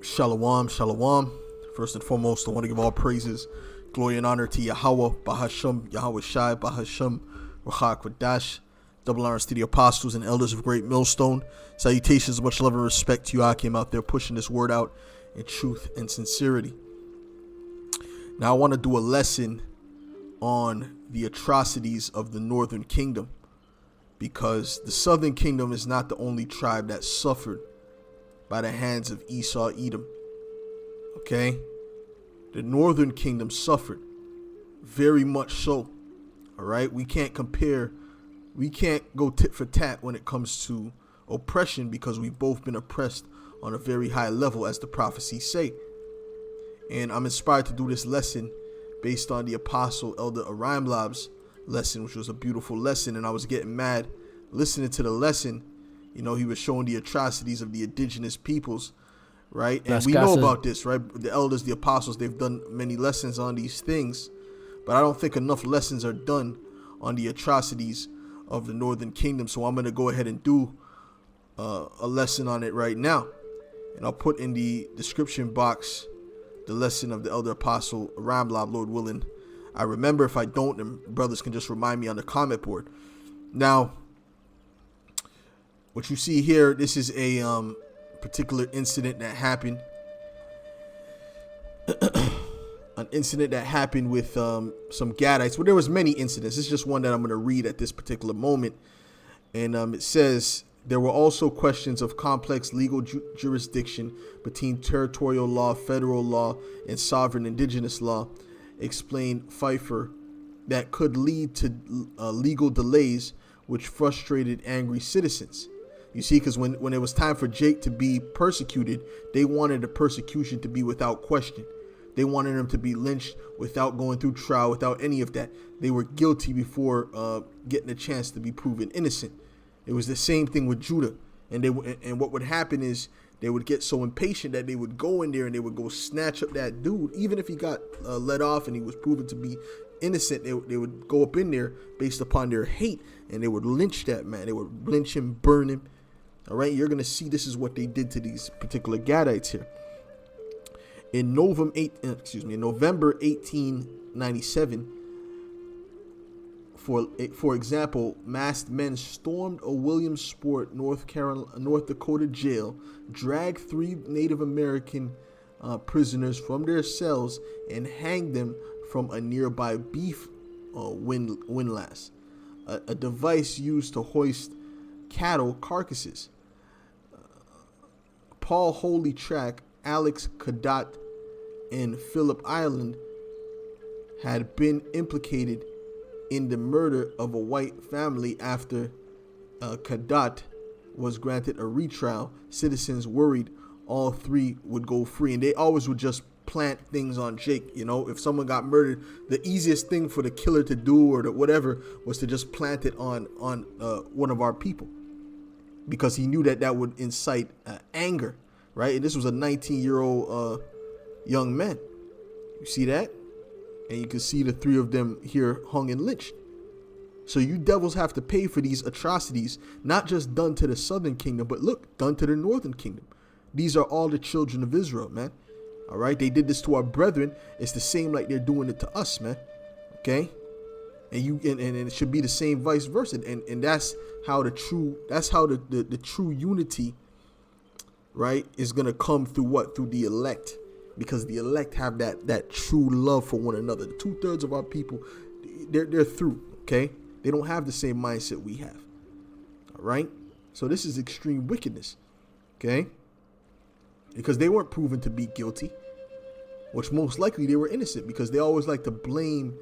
Shalom, shalom. First and foremost, I want to give all praises, glory, and honor to Yahweh, Bahasham, Yahweh Shai, Bahasham, Ruach Kwadash. Double honors to the apostles and elders of Great Millstone. Salutations, much love and respect to you. I came out there pushing this word out in truth and sincerity. Now I want to do a lesson on the atrocities of the northern kingdom, because the southern kingdom is not the only tribe that suffered by the hands of Esau, Edom. Okay? The northern kingdom suffered very much so. All right? We can't compare. We can't go tit for tat when it comes to oppression, because we've both been oppressed on a very high level, as the prophecies say. And I'm inspired to do this lesson based on the apostle Elder Ephraim lesson, which was a beautiful lesson. And I was getting mad listening to the lesson. You know, he was showing the atrocities of the indigenous peoples, right? And we know about this, right? The elders, the apostles, they've done many lessons on these things, but I don't think enough lessons are done on the atrocities of the northern kingdom. So I'm going to go ahead and do a lesson on it right now. And I'll put in the description box the lesson of the elder apostle Ephraim, Lord willing. I remember. If I don't, then brothers can just remind me on the comment board. Now, what you see here, this is a particular incident that happened. An incident that happened with some Gadites. Well, there was many incidents. It's just one that I'm going to read at this particular moment. And it says, there were also questions of complex legal jurisdiction between territorial law, federal law, and sovereign indigenous law, explained Pfeiffer, that could lead to legal delays which frustrated angry citizens. You see, because when it was time for Jake to be persecuted, they wanted the persecution to be without question. They wanted him to be lynched without going through trial, without any of that. They were guilty before getting a chance to be proven innocent. It was the same thing with Judah. And what would happen is they would get so impatient that they would go in there and they would go snatch up that dude. Even if he got let off and he was proven to be innocent, they would go up in there based upon their hate, and they would lynch that man. They would lynch him, burn him. All right, you're going to see this is what they did to these particular Gadites here. In November 1897, for example, masked men stormed a Williamsport, North Dakota jail, dragged 3 Native American prisoners from their cells, and hanged them from a nearby beef windlass, a device used to hoist cattle carcasses. Paul Holytrack, Alex Cadotte, and Phillip Island had been implicated in the murder of a white family. After Cadotte was granted a retrial, citizens worried all 3 would go free, and they always would just plant things on Jake. You know, if someone got murdered, the easiest thing for the killer to do or whatever was to just plant it on one of our people, because he knew that would incite anger, right? And this was a 19-year-old young man. You see that? And you can see the 3 of them here hung and lynched. So you devils have to pay for these atrocities, not just done to the southern kingdom, but look, done to the northern kingdom. These are all the children of Israel, man. All right? They did this to our brethren. It's the same like they're doing it to us, man. Okay? And it should be the same vice versa. And that's how the true unity, right, is gonna come through what? Through the elect. Because the elect have that true love for one another. The 2/3 of our people, they're through, okay? They don't have the same mindset we have. All right? So this is extreme wickedness, okay? Because they weren't proven to be guilty, which most likely they were innocent, because they always like to blame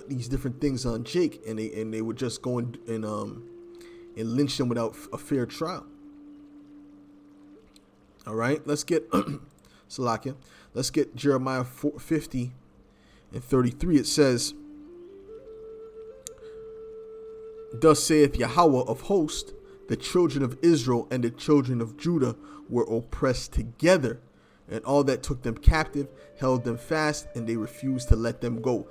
these different things on Jake, and they would just go and lynch them without a fair trial. All right, let's get Salakia. Let's get Jeremiah 50 and 33. It says, "Thus saith Yahweh of hosts, the children of Israel and the children of Judah were oppressed together, and all that took them captive held them fast, and they refused to let them go."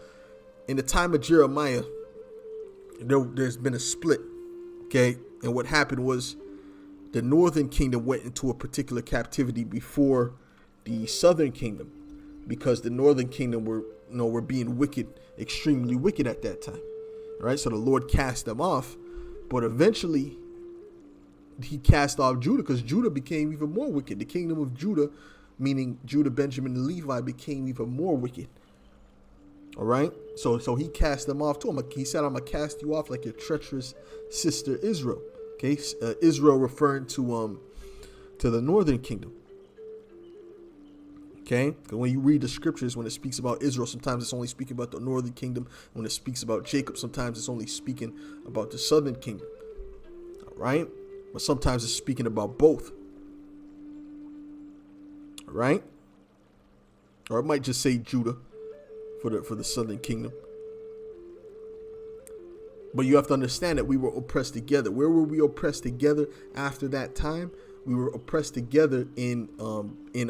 In the time of Jeremiah, there's been a split, okay? And what happened was the northern kingdom went into a particular captivity before the southern kingdom, because the northern kingdom were being wicked, extremely wicked at that time. All right, so the Lord cast them off, but eventually he cast off Judah because Judah became even more wicked. The kingdom of Judah, meaning Judah, Benjamin, and Levi, became even more wicked. All right, so he cast them off to him. He said, "I'm gonna cast you off like your treacherous sister Israel." Okay, Israel referring to the northern kingdom. Okay, when you read the scriptures, when it speaks about Israel, sometimes it's only speaking about the northern kingdom. When it speaks about Jacob, sometimes it's only speaking about the southern kingdom. All right, but sometimes it's speaking about both. All right, or it might just say Judah for the southern kingdom. But you have to understand that we were oppressed together. Where were we oppressed together after that time? We were oppressed together in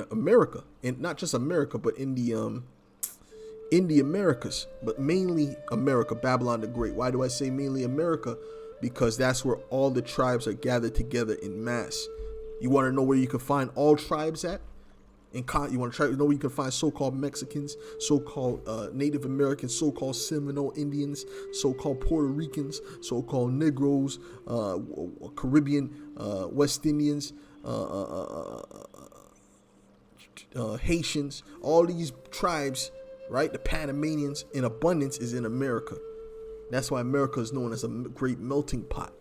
America, and not just America, but in the Americas, but mainly America, Babylon the Great. Why do I say mainly America? Because that's where all the tribes are gathered together in mass. You want to know where you can find all tribes at? You want to try to know where you can find so-called Mexicans, so-called Native Americans, so-called Seminole Indians, so-called Puerto Ricans, so-called Negroes, Caribbean, West Indians, Haitians. All these tribes, right? The Panamanians in abundance is in America. That's why America is known as a great melting pot.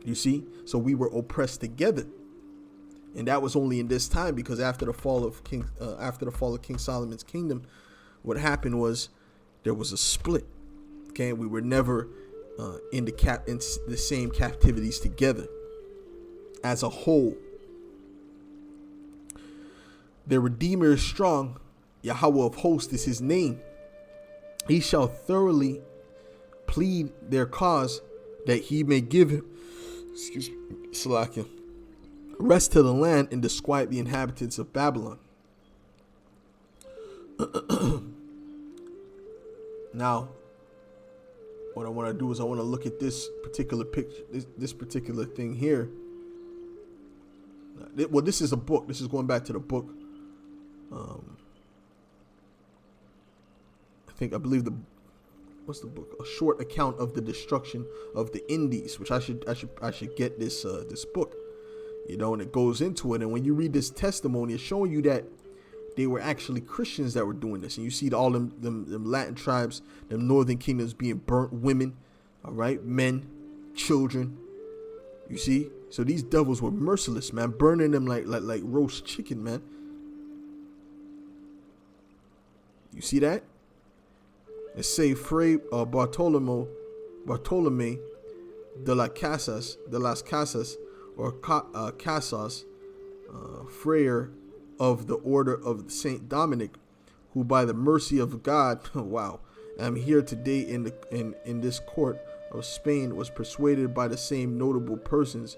You see? So we were oppressed together. And that was only in this time, because after the fall of King Solomon's kingdom, what happened was there was a split. Okay, we were never in the same captivities together as a whole. The Redeemer is strong. Yahweh of hosts is his name. He shall thoroughly plead their cause, that he may give him, Salakia, rest to the land and disquiet the inhabitants of Babylon. Now, what I want to do is I want to look at this particular picture, this particular thing here. Well, this is a book. This is going back to the book. I believe what's the book? A short account of the destruction of the Indies, which I should get this book. You know, and it goes into it. And when you read this testimony, it's showing you that they were actually Christians that were doing this. And you see all them Latin tribes, them northern kingdoms being burnt, women, all right, men, children. You see? So these devils were merciless, man, burning them like roast chicken, man. You see that? It say Fray Bartolome de las Casas, or Casas, Frayer of the Order of Saint Dominic, who by the mercy of God, wow, am here today in this court of Spain, was persuaded by the same notable persons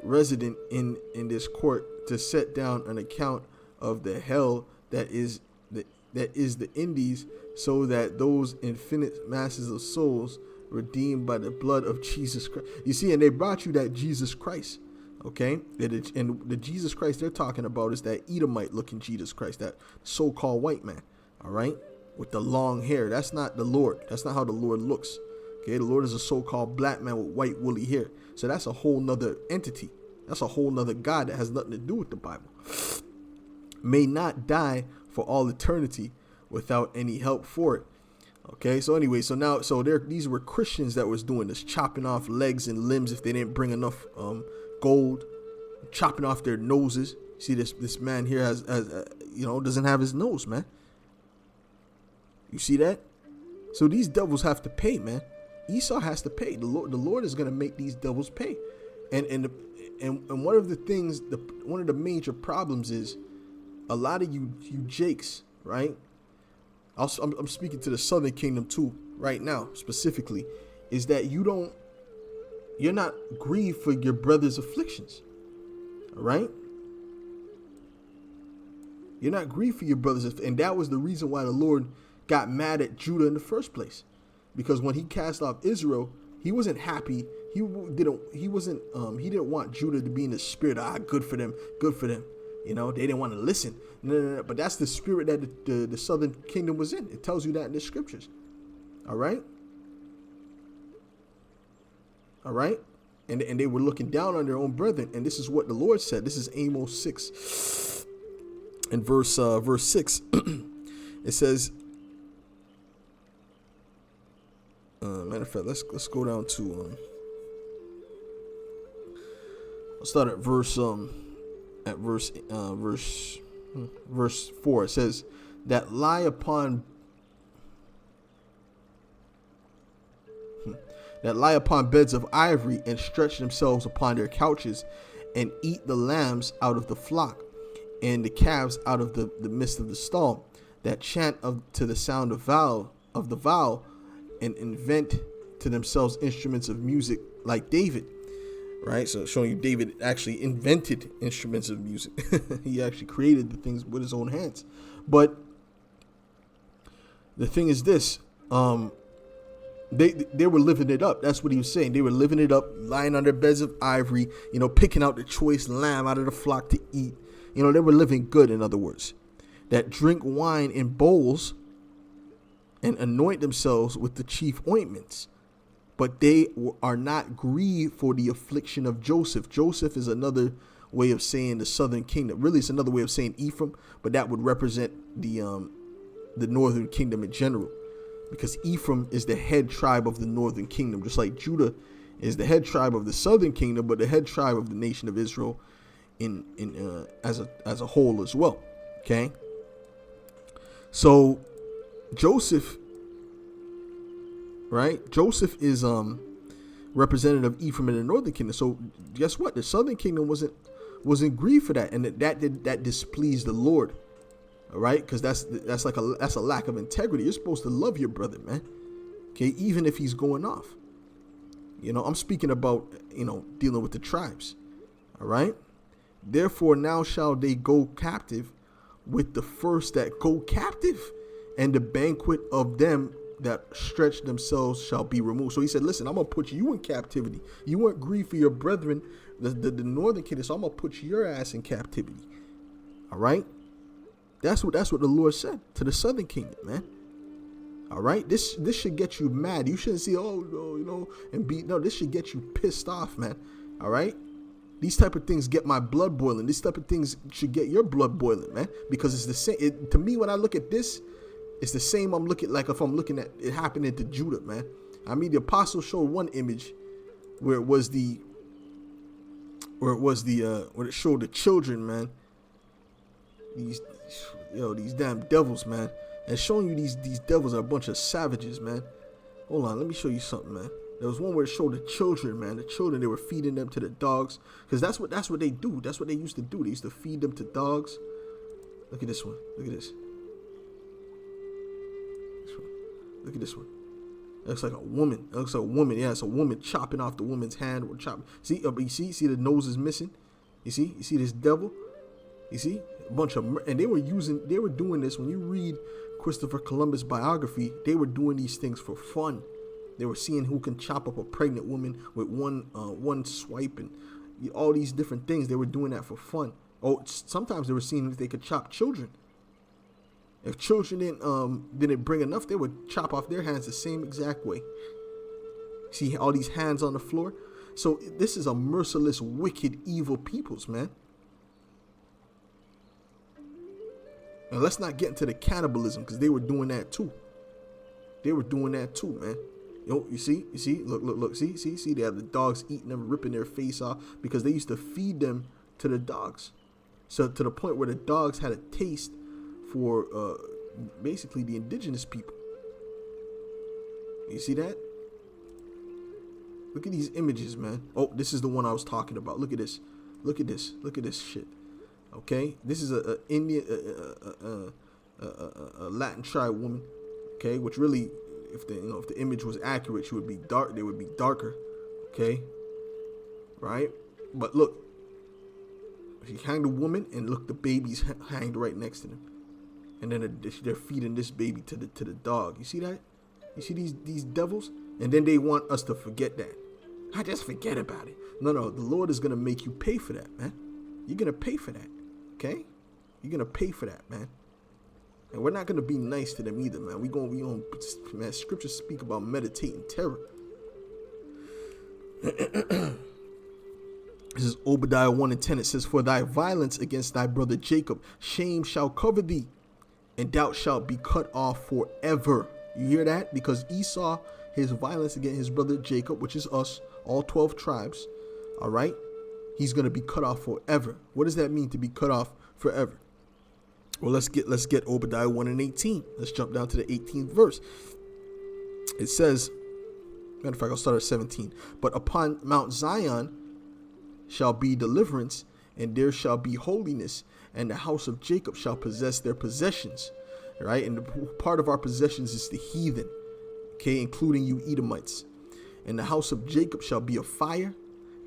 resident in this court to set down an account of the hell that is the Indies, so that those infinite masses of souls redeemed by the blood of Jesus Christ. You see, and they brought you that Jesus Christ, okay? And the Jesus Christ they're talking about is that Edomite looking Jesus Christ, that so-called white man, all right, with the long hair. That's not the Lord. That's not how the Lord looks. Okay, the Lord is a so-called black man with white woolly hair. So that's a whole nother entity. That's a whole nother God that has nothing to do with the Bible. May not die for all eternity without any help for it. Okay, so anyway, these were Christians that was doing this, chopping off legs and limbs if they didn't bring enough gold, chopping off their noses. See, this man here has doesn't have his nose, man. You see that? So these devils have to pay, man. Esau has to pay. The Lord is going to make these devils pay. And one of the things, one of the major problems is a lot of you Jakes, right? I'm speaking to the Southern Kingdom too right now specifically, is that you're not grieved for your brother's afflictions. All right? You're not grieved for your brother's, and that was the reason why the Lord got mad at Judah in the first place. Because when he cast off Israel, he wasn't happy. He didn't want Judah to be in the spirit. Good for them. They didn't want to listen. No. But that's the spirit that the southern kingdom was in. It tells you that in the scriptures. All right. And they were looking down on their own brethren. And this is what the Lord said. This is Amos 6 and verse 6. It says, matter of fact, let's go down to I'll start at verse 4. It says, that lie upon beds of ivory and stretch themselves upon their couches and eat the lambs out of the flock and the calves out of the midst of the stall, that chant to the sound of the vow and invent to themselves instruments of music like David. Right, so showing you David actually invented instruments of music. He actually created the things with his own hands. But the thing is this, they were living it up. That's what he was saying. They were living it up, lying on their beds of ivory, picking out the choice lamb out of the flock to eat. They were living good, in other words. That drink wine in bowls and anoint themselves with the chief ointments. But they are not grieved for the affliction of Joseph. Joseph is another way of saying the southern kingdom. Really, it's another way of saying Ephraim, but that would represent the northern kingdom in general, because Ephraim is the head tribe of the northern kingdom, just like Judah is the head tribe of the southern kingdom, but the head tribe of the nation of Israel as a whole as well. Okay, so Joseph. Right, Joseph is representative of Ephraim in the northern kingdom. So guess what? The southern kingdom wasn't grieved for that, and that displeased the Lord. All right, because that's a lack of integrity. You're supposed to love your brother, man. Okay, even if he's going off. I'm speaking about dealing with the tribes. All right. Therefore, now shall they go captive with the first that go captive, and the banquet of them that stretch themselves shall be removed. So he said, listen, I'm going to put you in captivity. You weren't grieved for your brethren, the northern kingdom, so I'm going to put your ass in captivity. All right? That's what the Lord said to the southern kingdom, man. All right? This should get you mad. You shouldn't say, this should get you pissed off, man. All right? These type of things get my blood boiling. These type of things should get your blood boiling, man, because it's the same. To me, when I look at this, it's the same I'm looking like if I'm looking at it happening to Judah, man. I mean, the apostle showed one image where it showed the children, man. These damn devils, man. And showing you these devils are a bunch of savages, man. Hold on, let me show you something, man. There was one where it showed the children, man. The children, they were feeding them to the dogs, because that's what they do. That's what they used to do. They used to feed them to dogs. Look at this one. Look at this. Look at this one. It looks like a woman. It looks like a woman. Yeah, it's a woman chopping off the woman's hand. Or see, you see the nose is missing. You see this devil. You see a bunch of, and they were doing this. When you read Christopher Columbus' biography, they were doing these things for fun. They were seeing who can chop up a pregnant woman with one swipe and all these different things. They were doing that for fun. Oh, sometimes they were seeing if they could chop children. If children didn't bring enough, they would chop off their hands the same exact way. See all these hands on the floor? So this is a merciless, wicked, evil peoples, man. And let's not get into the cannibalism, because they were doing that too. Man. You see, look, see, they have the dogs eating them, ripping their face off, because they used to feed them to the dogs. So to the point where the dogs had a taste for basically the indigenous people. You see that? Look at these images, man. Oh, this is the one I was talking about. Look at this. Look at this shit. Okay, this is a Indian, a Latin tribe woman. Okay, which really, if the image was accurate, she would be dark. They would be darker. Okay, right? But look, she hanged a woman, and look, the baby's hanged right next to them. And then they're feeding this baby to the dog. You see that? You see these devils? And then they want us to forget that. I just forget about it. No, the Lord is going to make you pay for that, man. You're going to pay for that. Okay? You're going to pay for that, man. And we're not going to be nice to them either, man. Man, scriptures speak about meditating terror. This is Obadiah 1:10. It says, for thy violence against thy brother Jacob, shame shall cover thee, and thou shalt be cut off forever. You hear that? Because Esau, his violence against his brother Jacob, which is us, all 12 tribes, all right? He's going to be cut off forever. What does that mean, to be cut off forever? Well, let's get Obadiah 1:18. Let's jump down to the 18th verse. It says, matter of fact, I'll start at 17. But upon Mount Zion shall be deliverance, and there shall be holiness, and the house of Jacob shall possess their possessions. Right? And the part of our possessions is the heathen, okay, including you Edomites. And the house of Jacob shall be a fire,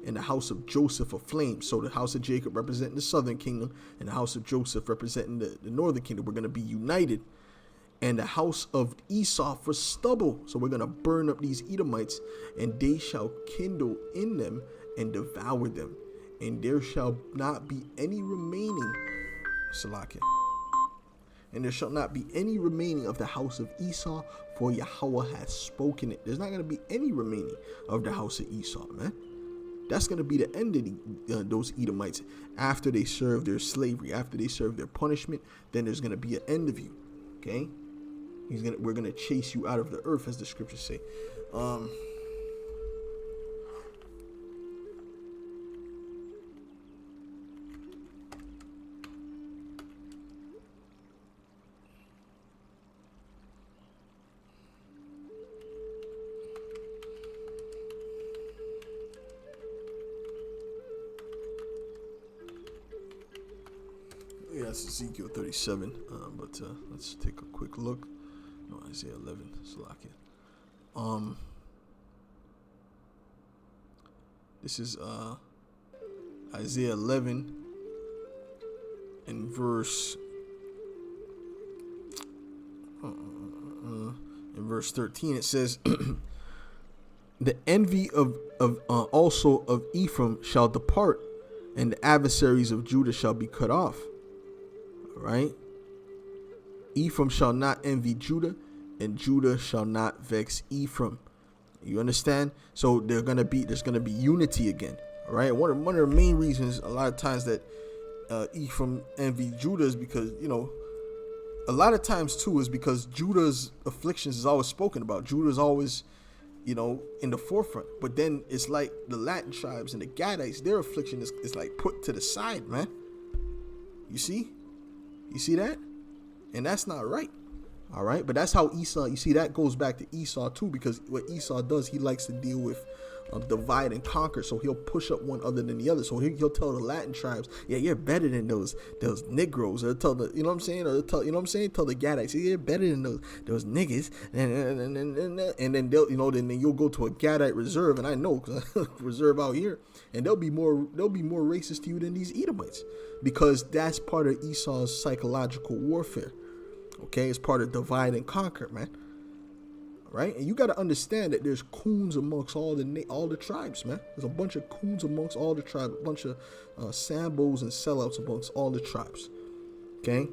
and the house of Joseph a flame. So the house of Jacob representing the southern kingdom, and the house of Joseph representing the northern kingdom. We're going to be united. And the house of Esau for stubble. So we're going to burn up these Edomites, and they shall kindle in them and devour them. And there shall not be any remaining, Salakia. And there shall not be any remaining of the house of Esau, for Yahweh hath spoken it. There's not going to be any remaining of the house of Esau, man. That's going to be the end of those Edomites after they serve their slavery, after they serve their punishment. Then there's going to be an end of you, okay? We're going to chase you out of the earth, as the scriptures say. Yeah, it's Ezekiel 37, but let's take a quick look. No, Isaiah 11, Salakia. This is Isaiah 11 in verse 13. It says, the envy of also of Ephraim shall depart, and the adversaries of Judah shall be cut off. Right? Ephraim shall not envy Judah, and Judah shall not vex Ephraim. You understand? So there's gonna be unity again. All right. One of the main reasons a lot of times that Ephraim envy Judah is because, you know, a lot of times too is because Judah's afflictions is always spoken about. Judah's always, you know, in the forefront. But then it's like the Latin tribes and the Gadites, their affliction is like put to the side, man. You see? You see that? And that's not right. All right. But that's how Esau, you see, that goes back to Esau too, because what Esau does, he likes to deal with divide and conquer. So he'll push up one other than the other. So he'll tell the Latin tribes, yeah, you're better than those Negroes. Or tell the, you know what I'm saying? Or tell, you know what I'm saying? Tell the Gadites, yeah, you're better than those niggas. And then they'll, you know, then you'll go to a Gadite reserve. And I know, because I reserve out here, and they'll be more racist to you than these Edomites, because that's part of Esau's psychological warfare. Okay, it's part of divide and conquer, man. Right? And you got to understand that there's coons amongst all the tribes, man. There's a bunch of coons amongst all the tribes, a bunch of sambos and sellouts amongst all the tribes. Okay?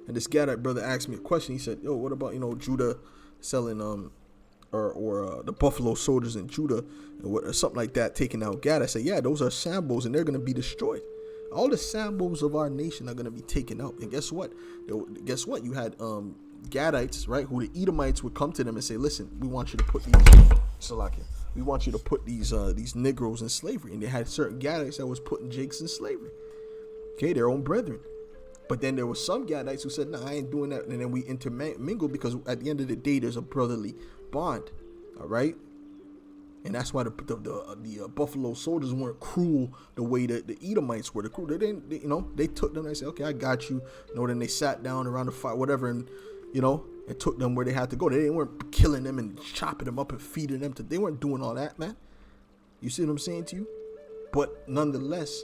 And this Gadite brother asked me a question. He said, yo, what about, you know, Judah selling or the Buffalo Soldiers in Judah or something like that, taking out Gad? I said, yeah, those are sambos, and they're going to be destroyed. All the sambos of our nation are going to be taken out. And guess what? You had Gadites, right, who the Edomites would come to them and say, listen, we want you to put these Negroes in slavery. And they had certain Gadites that was putting Jakes in slavery. Okay, their own brethren. But then there were some Gadites who said, no, I ain't doing that. And then we intermingle, because at the end of the day, there's a brotherly bond. All right. And that's why the Buffalo Soldiers weren't cruel the way that the Edomites were. They took them and they said, okay, I got you. Then they sat down around the fire, whatever, and, and took them where they had to go. They weren't killing them and chopping them up and feeding them. They weren't doing all that, man. You see what I'm saying to you? But nonetheless,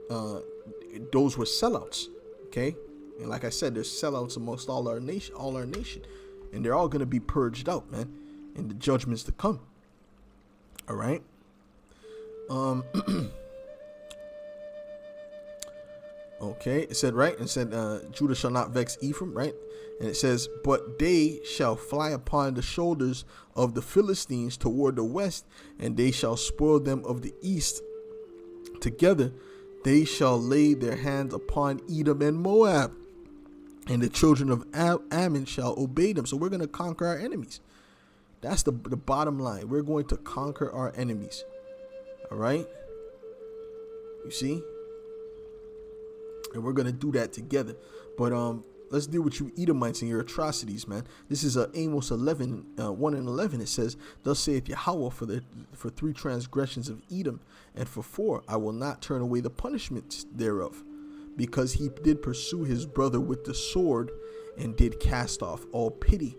those were sellouts, okay? And like I said, there's sellouts amongst all our nation. And they're all going to be purged out, man, in the judgments to come. All right. Okay, it said, right? It said, Judah shall not vex Ephraim, right? And it says, but they shall fly upon the shoulders of the Philistines toward the west, and they shall spoil them of the east. Together they shall lay their hands upon Edom and Moab, and the children of Ammon shall obey them. So we're going to conquer our enemies. That's the bottom line. We're going to conquer our enemies. All right? You see? And we're going to do that together. But let's deal with you Edomites and your atrocities, man. This is Amos 11, 1 and 11. It says, thus saith Yahweh, for 3 transgressions of Edom, and for 4, I will not turn away the punishment thereof, because he did pursue his brother with the sword, and did cast off all pity,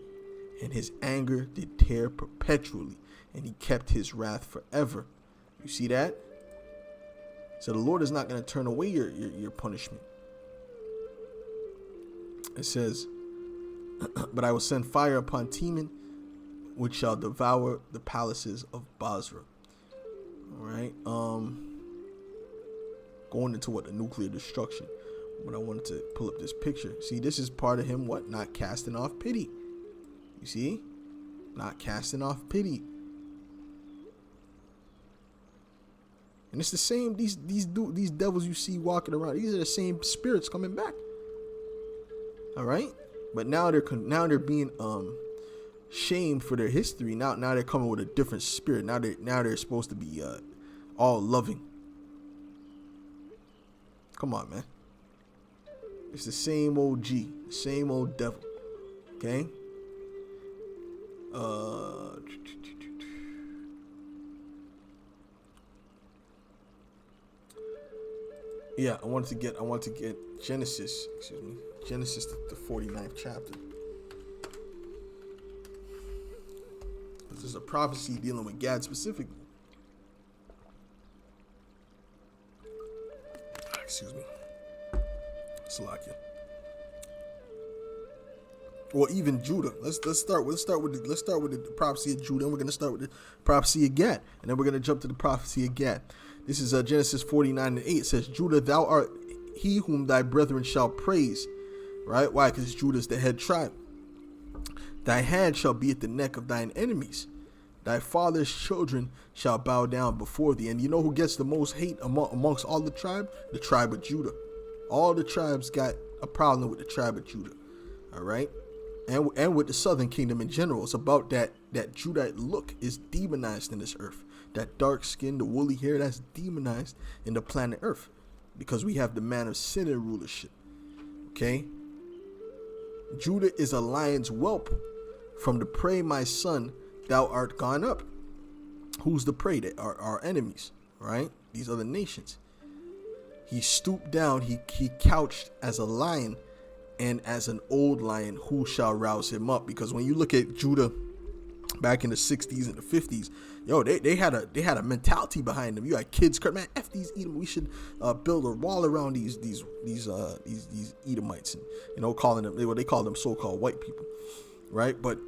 and his anger did tear perpetually, and he kept his wrath forever. You see that? So the Lord is not going to turn away your punishment. It says, but I will send fire upon Teman, which shall devour the palaces of Basra. All right. Going into the nuclear destruction. But I wanted to pull up this picture. See, this is part of him, not casting off pity. You see? Not casting off pity. And it's the same, these devils you see walking around, these are the same spirits coming back. All right? But now they're being shamed for their history. Now they're coming with a different spirit. Now they're supposed to be all loving. Come on, man. It's the same old G, the same old devil. Okay? Yeah, I want to get Genesis, the 49th chapter. This is a prophecy dealing with Gad specifically. Excuse me. Salakia. Or even Judah. Let's start with the prophecy of Judah, and we're going to start with the prophecy of Gad, and then we're going to jump to the prophecy of Gad. This is Genesis 49 and 8. It says, Judah, thou art he whom thy brethren shall praise. Right? Why? Because Judah is the head tribe. Thy hand shall be at the neck of thine enemies. Thy father's children shall bow down before thee. And you know who gets the most hate amongst all the tribe? The tribe of Judah. All the tribes got a problem with the tribe of Judah. All right? And with the southern kingdom in general. It's about that Judite look is demonized in this earth. That dark skin, the woolly hair, that's demonized in the planet Earth, because we have the man of sin in rulership. Okay? Judah is a lion's whelp. From the prey, my son, thou art gone up. Who's the prey? That are our enemies, right? These other nations. He stooped down, he couched as a lion, and as an old lion, who shall rouse him up? Because when you look at Judah back in the 60s and the 50s, they had a mentality behind them. You had kids, man, F these Edom. We should build a wall around these Edomites, and calling them they call them so-called white people, right? But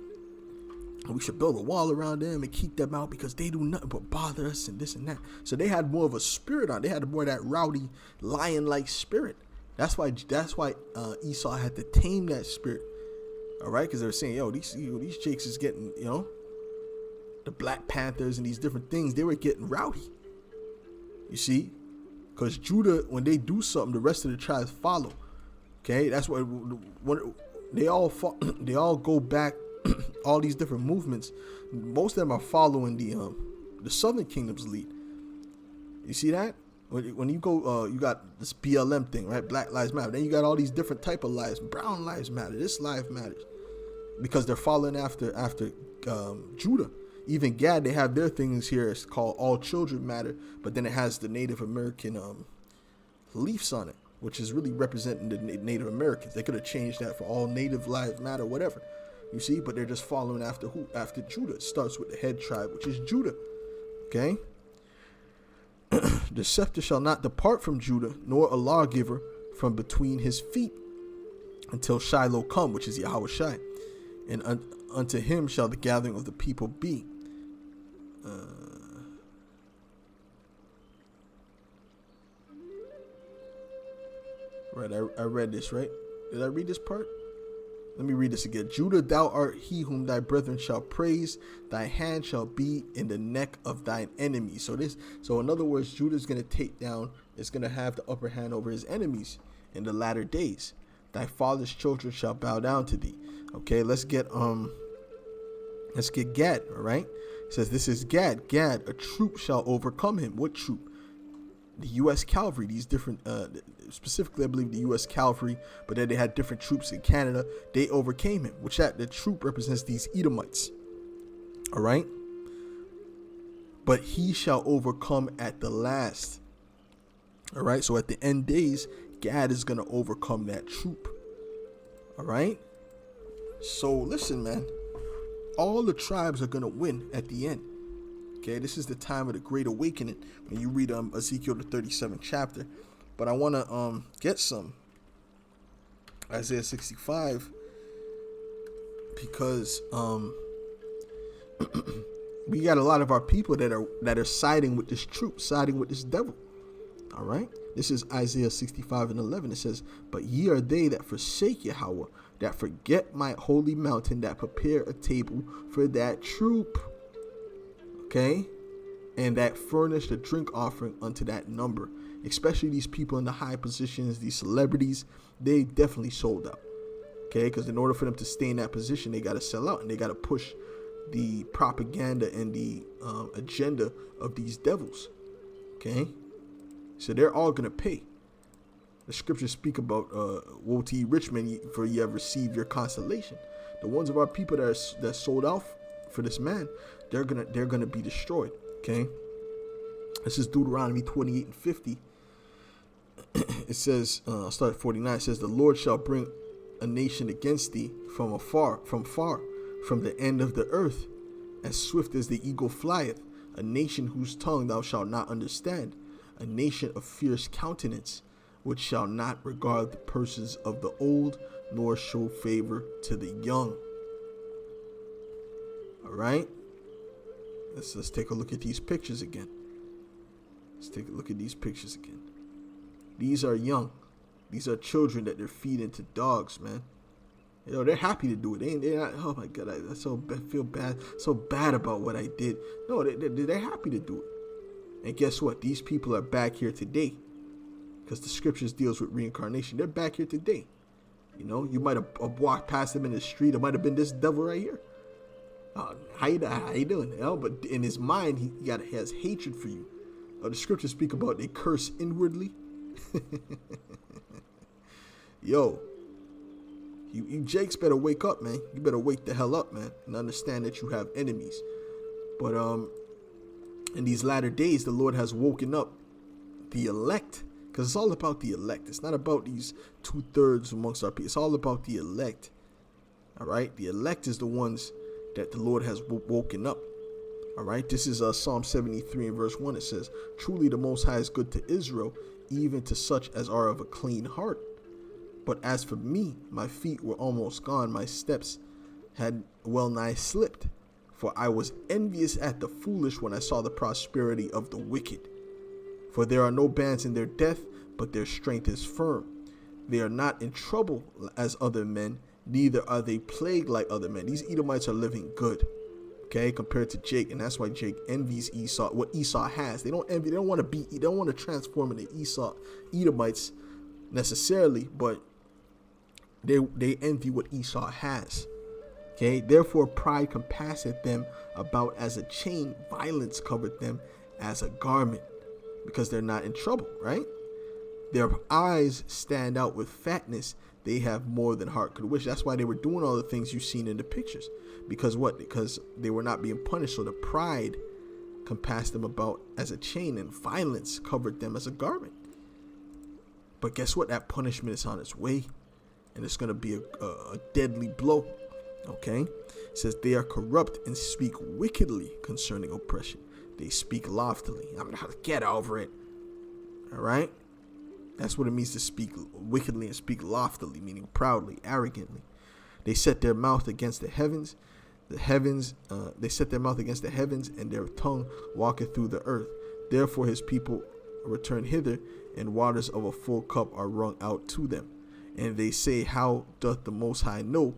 we should build a wall around them and keep them out because they do nothing but bother us and this and that. So they had more of a spirit on. They had more of that rowdy lion-like spirit. That's why Esau had to tame that spirit. All right, because they were saying, these jakes is getting, the Black Panthers and these different things, they were getting rowdy. You see? Because Judah, when they do something, the rest of the tribes follow. Okay? That's why when they all go back, all these different movements, most of them are following the Southern Kingdom's lead. You see that? When you go, you got this BLM thing, right? Black Lives Matter. Then you got all these different type of lives. Brown lives matter. This life matters. Because they're following after Judah. Even Gad, they have their things here. It's called All Children Matter, but then it has the Native American leaves on it, which is really representing the Native Americans. They could have changed that for All Native Lives Matter, whatever. You see, but they're just following after who? After Judah. It starts with the head tribe, which is Judah. Okay? The scepter shall not depart from Judah, nor a lawgiver from between his feet, until Shiloh come, which is Yahweh Shai. And unto him shall the gathering of the people be. Right, I read this, right? Did I read this part? Let me read this again. Judah, thou art he whom thy brethren shall praise. Thy hand shall be in the neck of thine enemies. So in other words, Judah is going to take down, is going to have the upper hand over his enemies in the latter days. Thy father's children shall bow down to thee. Okay, let's get Gad, all right? It says this is Gad. Gad, a troop shall overcome him. What troop? The U.S. Cavalry, these different, specifically I believe the U.S. Cavalry, but then they had different troops in Canada. They overcame him, the troop represents these Edomites. All right? But he shall overcome at the last. All right? So at the end days, Gad is going to overcome that troop. All right? So listen, man. All the tribes are going to win at the end. Okay, this is the time of the Great Awakening when you read Ezekiel the 37th chapter. But I want to get some Isaiah 65 because we got a lot of our people that are siding with this troop, siding with this devil. All right, this is Isaiah 65:11. It says, "But ye are they that forsake Yahweh, that forget my holy mountain, that prepare a table for that troop." Okay, and that furnish the drink offering unto that number. Especially these people in the high positions, these celebrities, they definitely sold out. Okay, because in order for them to stay in that position, they got to sell out and they got to push the propaganda and the agenda of these devils. Okay, so they're all gonna pay. The scriptures speak about woe to ye rich men, for ye have received your consolation. The ones of our people that sold out for this man, they're gonna be destroyed. Okay, this is Deuteronomy 28:50. It says, I'll start at 49. It says, "The Lord shall bring a nation against thee from far, from the end of the earth, as swift as the eagle flieth, a nation whose tongue thou shalt not understand, a nation of fierce countenance, which shall not regard the persons of the old, nor show favor to the young." All right, let's take a look at these pictures again. These are young. These are children that they're feeding to dogs, man. You know, they're happy to do it. They're not, oh my God, I feel bad, so bad about what I did. No, they're happy to do it. And guess what? These people are back here today because the scriptures deals with reincarnation. They're back here today. You know, you might have walked past them in the street. It might have been this devil right here. How you doing? You know, but in his mind, he has hatred for you. The scriptures speak about they curse inwardly. Yo, you Jakes better wake up, man. You better wake the hell up, man, and understand that you have enemies. But in these latter days, the Lord has woken up the elect, because it's all about the elect. It's not about these 2/3 amongst our people. It's all about the elect. All right, the elect is the ones that the Lord has woken up. All right, this is Psalm 73 and verse 1. It says, "Truly the Most High is good to Israel, even to such as are of a clean heart. But as for me, my feet were almost gone, my steps had well nigh slipped. For I was envious at the foolish when I saw the prosperity of the wicked. For there are no bands in their death, but their strength is firm. They are not in trouble as other men, neither are they plagued like other men." These Edomites are living good, okay, compared to Jake, and that's why Jake envies Esau, what Esau has. They don't want to transform into Edomites necessarily, but they envy what Esau has. Okay, therefore pride compasseth them about as a chain, violence covered them as a garment, because they're not in trouble, right? Their eyes stand out with fatness. They have more than heart could wish. That's why they were doing all the things you've seen in the pictures. Because what? Because they were not being punished. So the pride compassed them about as a chain, and violence covered them as a garment. But guess what? That punishment is on its way, and it's going to be a deadly blow. Okay? It says they are corrupt and speak wickedly concerning oppression. They speak loftily. I'm going to get over it. All right? That's what it means to speak wickedly and speak loftily, meaning proudly, arrogantly. They set their mouth against the heavens. They set their mouth against the heavens, and their tongue walketh through the earth. Therefore his people return hither, and waters of a full cup are wrung out to them. And they say, how doth the Most High know?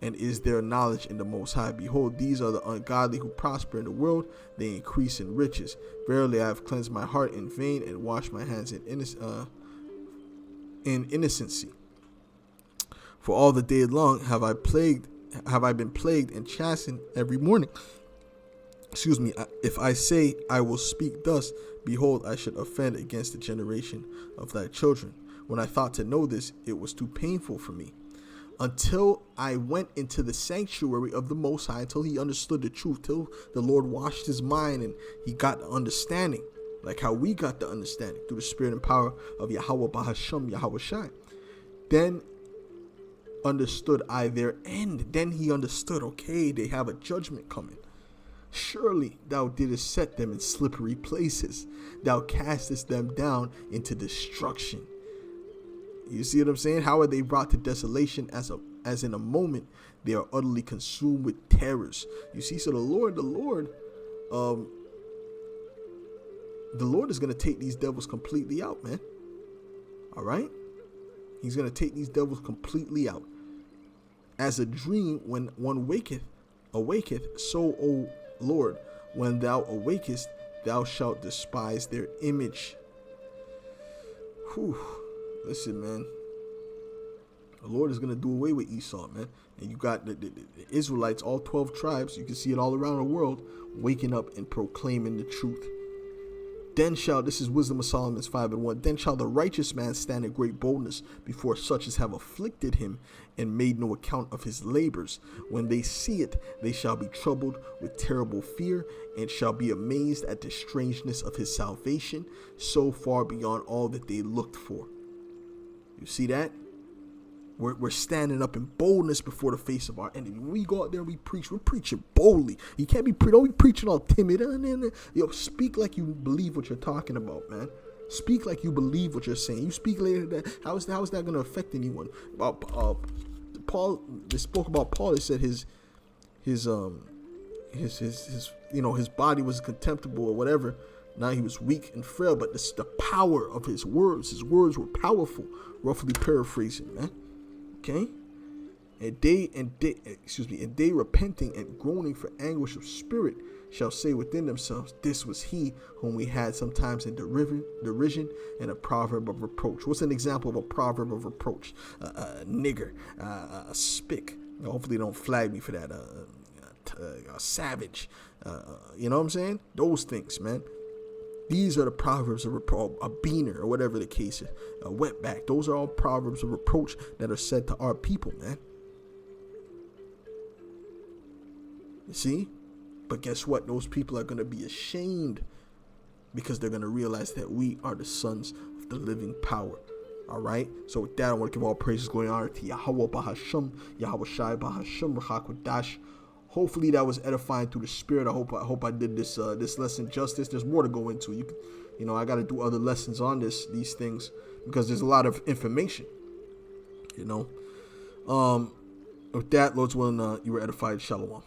And is there knowledge in the Most High? Behold, these are the ungodly who prosper in the world. They increase in riches. Verily, I have cleansed my heart in vain and washed my hands in innocency. For all the day long have I been plagued and chastened every morning. If I say I will speak thus, behold, I should offend against the generation of thy children. When I thought to know this, it was too painful for me. Until I went into the sanctuary of the Most High, until he understood the truth, till the Lord washed his mind and he got the understanding, like how we got the understanding through the spirit and power of Yahweh Bahasham, Yahweh Shai. Then understood I their end. Then he understood, okay, they have a judgment coming. Surely thou didst set them in slippery places. Thou castest them down into destruction. You see what I'm saying? How are they brought to desolation as in a moment they are utterly consumed with terrors? You see, so the Lord is going to take these devils completely out, man. All right? He's going to take these devils completely out. As a dream when one awaketh, so, O Lord, when thou awakest, thou shalt despise their image. Whew. Listen, man. The Lord is going to do away with Esau, man. And you got the Israelites, all 12 tribes, you can see it all around the world, waking up and proclaiming the truth. This is Wisdom of Solomon 5:1. Then shall the righteous man stand in great boldness before such as have afflicted him and made no account of his labors. When they see it, they shall be troubled with terrible fear and shall be amazed at the strangeness of his salvation, so far beyond all that they looked for. You see that? We're standing up in boldness before the face of our enemy. When we go out there and we preach, we're preaching boldly. You can't be don't be preaching all timid. Yo, speak like you believe what you're talking about, man. Speak like you believe what you're saying. You speak later that how is that going to affect anyone? Paul, they spoke about Paul. They said his body was contemptible or whatever. Now he was weak and frail, but this, the power of his words were powerful. Roughly paraphrasing, man. Okay, and they repenting and groaning for anguish of spirit shall say within themselves, this was he whom we had sometimes in derision and a proverb of reproach. What's an example of a proverb of reproach? A nigger, a spick. Hopefully they don't flag me for that. A savage. You know what I'm saying? Those things, man. These are the proverbs of reproach, a beaner or whatever the case is, a wetback. Those are all proverbs of reproach that are said to our people, man. You see? But guess what? Those people are going to be ashamed because they're going to realize that we are the sons of the living power. All right? So with that, I want to give all praises, glory, and honor to Yahweh Bahasham, Yahweh Shai Bahasham, Rachakwadash. Hopefully that was edifying through the spirit. I hope I did this lesson justice. There's more to go into. I got to do other lessons on these things because there's a lot of information. With that, Lord's willing, you were edified. Shalom.